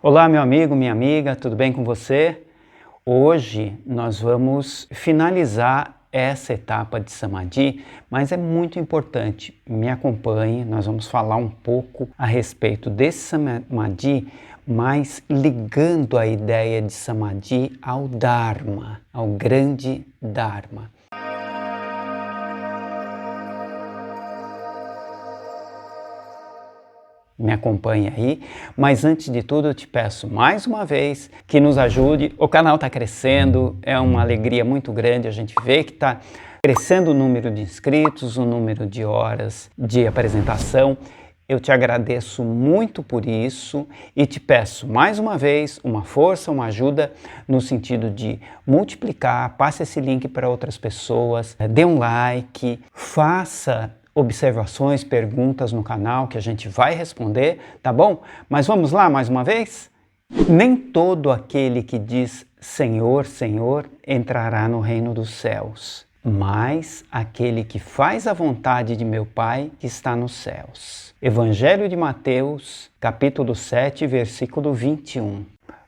Olá, meu amigo, minha amiga, tudo bem com você? Hoje nós vamos finalizar essa etapa de Samadhi, mas é muito importante, me acompanhe, nós vamos falar um pouco a respeito desse Samadhi, mas ligando a ideia de Samadhi ao Dharma, ao grande Dharma. Me acompanhe aí, mas antes de tudo eu te peço mais uma vez que nos ajude. O canal está crescendo, é uma alegria muito grande, a gente vê que está crescendo o número de inscritos, o número de horas de apresentação. Eu te agradeço muito por isso e te peço mais uma vez uma força, uma ajuda no sentido de multiplicar, passe esse link para outras pessoas, dê um like, faça observações, perguntas no canal que a gente vai responder, tá bom? Mas vamos lá mais uma vez? Nem todo aquele que diz Senhor, Senhor entrará no reino dos céus, mas aquele que faz a vontade de meu Pai que está nos céus. Evangelho de Mateus, capítulo 7, versículo 21.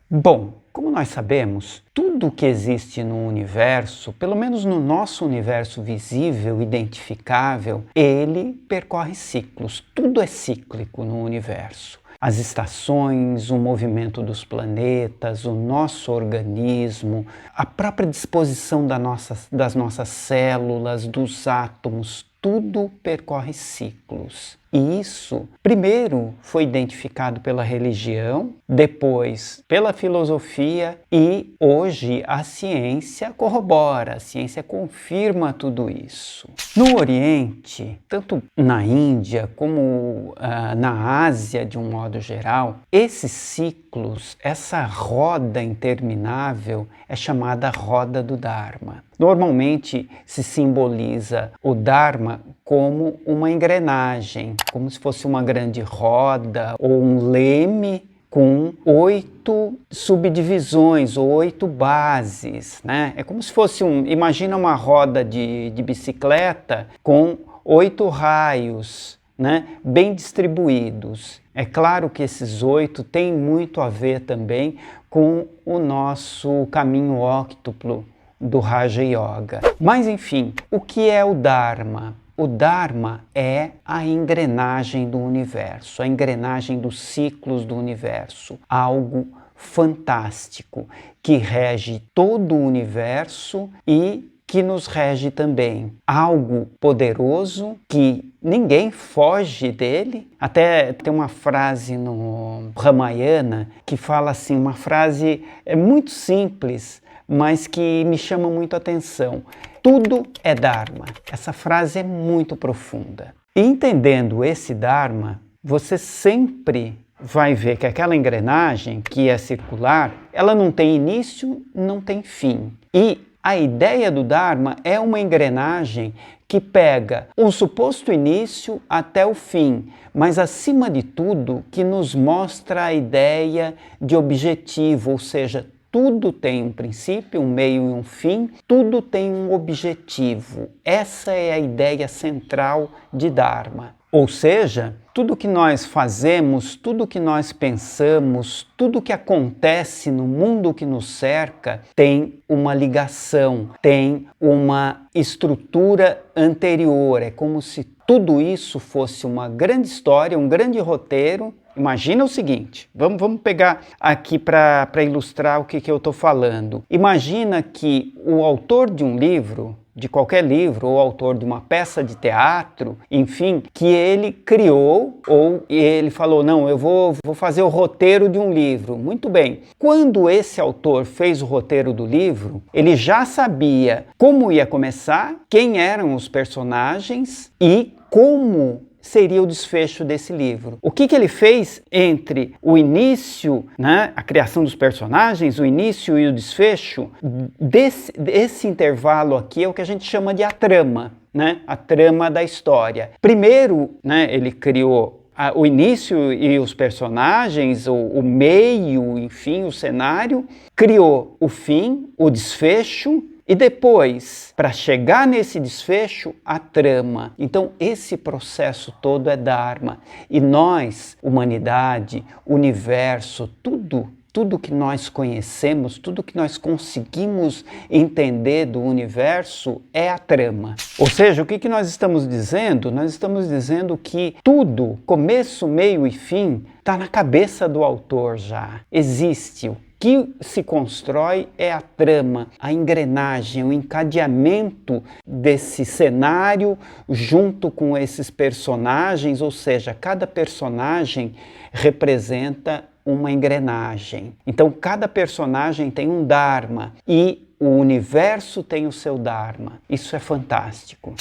Bom, como nós sabemos, tudo que existe no universo, pelo menos no nosso universo visível, identificável, ele percorre ciclos. Tudo é cíclico no universo. As estações, o movimento dos planetas, o nosso organismo, a própria disposição das nossas células, dos átomos, tudo percorre ciclos. E isso, primeiro, foi identificado pela religião, depois pela filosofia e hoje a ciência corrobora, a ciência confirma tudo isso. No Oriente, tanto na Índia como na Ásia de um modo geral, esses ciclos, essa roda interminável é chamada roda do Dharma. Normalmente se simboliza o Dharma como uma engrenagem, como se fosse uma grande roda ou um leme com 8 subdivisões ou 8 bases, né? É como se fosse imagina uma roda de bicicleta com 8 raios, né? Bem distribuídos. É claro que esses 8 têm muito a ver também com o nosso caminho óctuplo do Raja Yoga. Mas enfim, o que é o Dharma? O Dharma é a engrenagem do universo, a engrenagem dos ciclos do universo, algo fantástico que rege todo o universo e que nos rege também. Algo poderoso que ninguém foge dele. Até tem uma frase no Ramayana que fala assim, uma frase muito simples, mas que me chama muito a atenção. Tudo é Dharma. Essa frase é muito profunda. E entendendo esse Dharma, você sempre vai ver que aquela engrenagem que é circular, ela não tem início, não tem fim. E a ideia do Dharma é uma engrenagem que pega um suposto início até o fim, mas acima de tudo que nos mostra a ideia de objetivo, ou seja, tudo tem um princípio, um meio e um fim, tudo tem um objetivo. Essa é a ideia central de Dharma. Ou seja, tudo que nós fazemos, tudo que nós pensamos, tudo que acontece no mundo que nos cerca tem uma ligação, tem uma estrutura anterior. É como se tudo isso fosse uma grande história, um grande roteiro. Imagina o seguinte, vamos pegar aqui para ilustrar o que eu estou falando. Imagina que o autor de um livro, de qualquer livro, ou autor de uma peça de teatro, enfim, que ele criou, ou ele falou, não, eu vou fazer o roteiro de um livro. Muito bem. Quando esse autor fez o roteiro do livro, ele já sabia como ia começar, quem eram os personagens e como seria o desfecho desse livro. O que ele fez entre o início, né, a criação dos personagens, o início e o desfecho, desse intervalo aqui é o que a gente chama de a trama, né, a trama da história. Primeiro, né, ele criou o início e os personagens, o meio, enfim, o cenário, criou o fim, o desfecho, E depois, para chegar nesse desfecho, a trama. Então, esse processo todo é Dharma. E nós, humanidade, universo, tudo que nós conhecemos, tudo que nós conseguimos entender do universo é a trama. Ou seja, o que nós estamos dizendo? Nós estamos dizendo que tudo, começo, meio e fim, está na cabeça do autor já. Existe. O que se constrói é a trama, a engrenagem, o encadeamento desse cenário junto com esses personagens, ou seja, cada personagem representa uma engrenagem. Então, cada personagem tem um Dharma e o universo tem o seu Dharma. Isso é fantástico.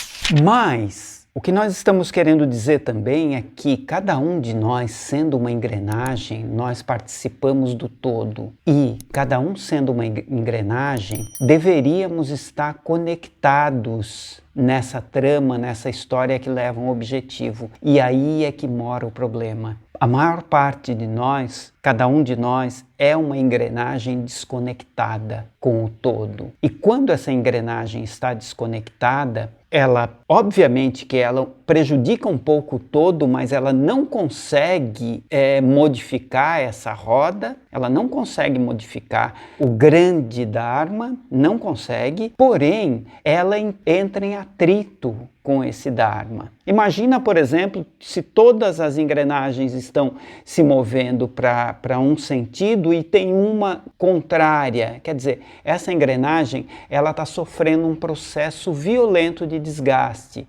Mas o que nós estamos querendo dizer também é que cada um de nós, sendo uma engrenagem, nós participamos do todo. E cada um sendo uma engrenagem, deveríamos estar conectados nessa trama, nessa história que leva a um objetivo. E aí é que mora o problema. A maior parte de nós, cada um de nós, é uma engrenagem desconectada com o todo. E quando essa engrenagem está desconectada, ela, obviamente que ela prejudica um pouco o todo, mas ela não consegue modificar essa roda, ela não consegue modificar o grande Dharma, não consegue, porém, ela entra em atrito com esse Dharma. Imagina, por exemplo, se todas as engrenagens estão se movendo para um sentido e tem uma contrária, quer dizer, essa engrenagem ela está sofrendo um processo violento de desgaste.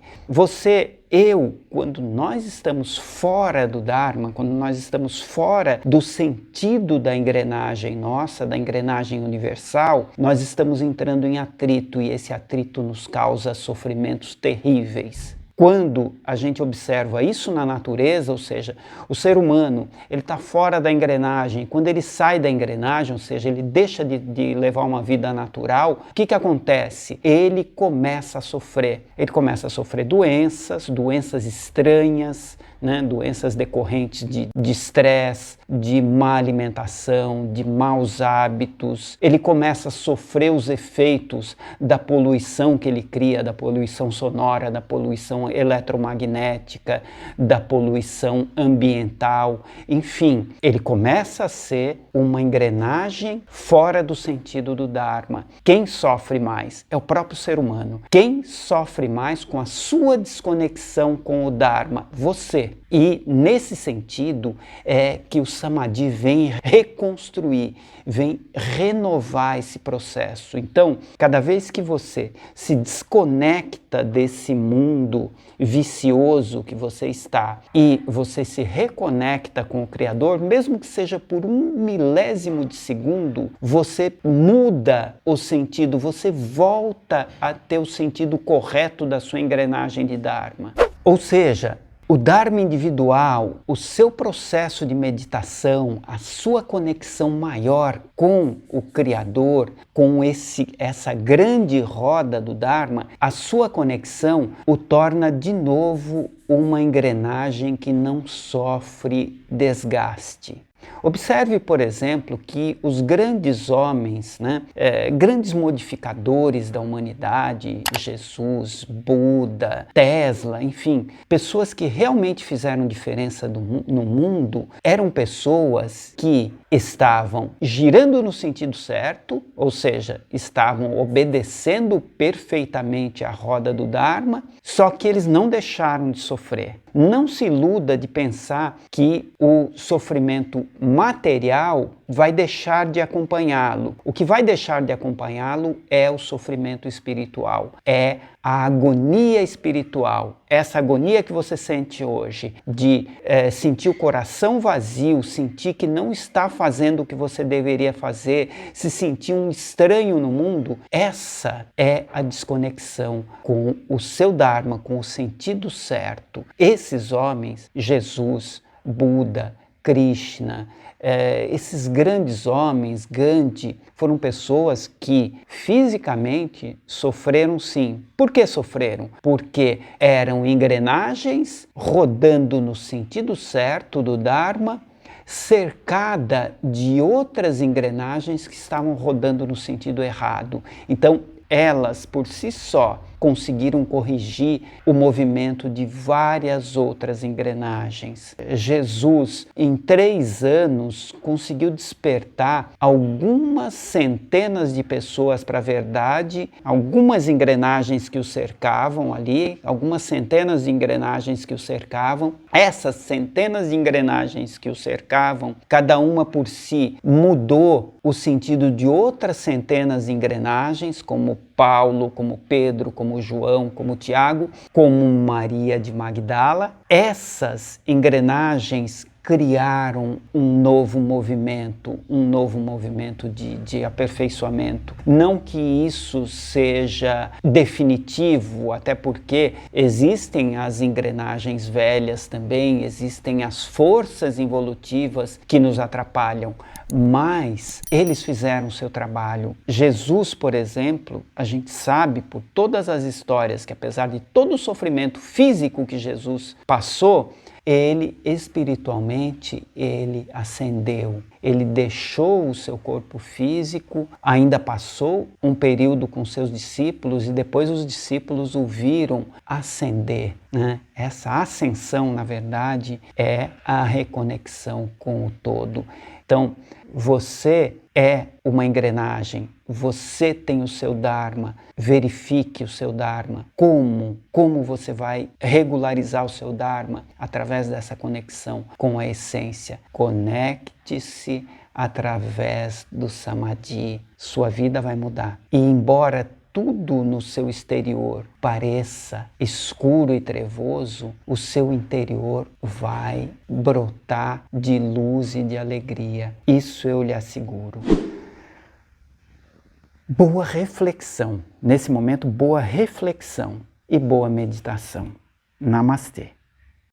Quando nós estamos fora do Dharma, quando nós estamos fora do sentido da engrenagem nossa, da engrenagem universal, nós estamos entrando em atrito e esse atrito nos causa sofrimentos terríveis. Quando a gente observa isso na natureza, ou seja, o ser humano, ele está fora da engrenagem. Quando ele sai da engrenagem, ou seja, ele deixa de levar uma vida natural, o que acontece? Ele começa a sofrer. Ele começa a sofrer doenças estranhas, né? Doenças decorrentes de estresse, de má alimentação, de maus hábitos. Ele começa a sofrer os efeitos da poluição que ele cria, da poluição sonora, da poluição eletromagnética, da poluição ambiental. Enfim, ele começa a ser uma engrenagem fora do sentido do Dharma. Quem sofre mais é o próprio ser humano. Quem sofre mais com a sua desconexão com o Dharma? Você. E nesse sentido é que o Samadhi vem reconstruir, vem renovar esse processo. Então, cada vez que você se desconecta desse mundo vicioso que você está e você se reconecta com o Criador, mesmo que seja por 1/1000 de segundo, você muda o sentido, você volta a ter o sentido correto da sua engrenagem de Dharma. Ou seja, o Dharma individual, o seu processo de meditação, a sua conexão maior com o Criador, com essa grande roda do Dharma, a sua conexão o torna de novo uma engrenagem que não sofre desgaste. Observe, por exemplo, que os grandes homens, grandes modificadores da humanidade, Jesus, Buda, Tesla, enfim, pessoas que realmente fizeram diferença no mundo, eram pessoas que estavam girando no sentido certo, ou seja, estavam obedecendo perfeitamente a roda do Dharma, só que eles não deixaram de sofrer. Não se iluda de pensar que o sofrimento material vai deixar de acompanhá-lo. O que vai deixar de acompanhá-lo é o sofrimento espiritual, é a agonia espiritual. Essa agonia que você sente hoje, de sentir o coração vazio, sentir que não está fazendo o que você deveria fazer, se sentir um estranho no mundo, essa é a desconexão com o seu Dharma, com o sentido certo. Esses homens, Jesus, Buda, Krishna, esses grandes homens, Gandhi, foram pessoas que fisicamente sofreram sim. Por que sofreram? Porque eram engrenagens rodando no sentido certo do Dharma, cercada de outras engrenagens que estavam rodando no sentido errado. Então, elas por si só conseguiram corrigir o movimento de várias outras engrenagens. Jesus, em 3 anos, conseguiu despertar algumas centenas de pessoas para a verdade, algumas engrenagens que o cercavam ali, algumas centenas de engrenagens que o cercavam. Essas centenas de engrenagens que o cercavam, cada uma por si, mudou o sentido de outras centenas de engrenagens, como Paulo, como Pedro, como João, como Tiago, como Maria de Magdala. Essas engrenagens criaram um novo movimento de aperfeiçoamento. Não que isso seja definitivo, até porque existem as engrenagens velhas também, existem as forças involutivas que nos atrapalham, mas eles fizeram o seu trabalho. Jesus, por exemplo, a gente sabe por todas as histórias que, apesar de todo o sofrimento físico que Jesus passou, ele espiritualmente, ele ascendeu, ele deixou o seu corpo físico, ainda passou um período com seus discípulos e depois os discípulos o viram ascender, né? Essa ascensão, na verdade, é a reconexão com o todo. Então, você é uma engrenagem, você tem o seu Dharma, verifique o seu Dharma. Como você vai regularizar o seu Dharma? Através dessa conexão com a essência. Conecte-se através do Samadhi. Sua vida vai mudar. E embora tudo no seu exterior pareça escuro e trevoso, o seu interior vai brotar de luz e de alegria. Isso eu lhe asseguro. Boa reflexão. Nesse momento, boa reflexão e boa meditação. Namastê.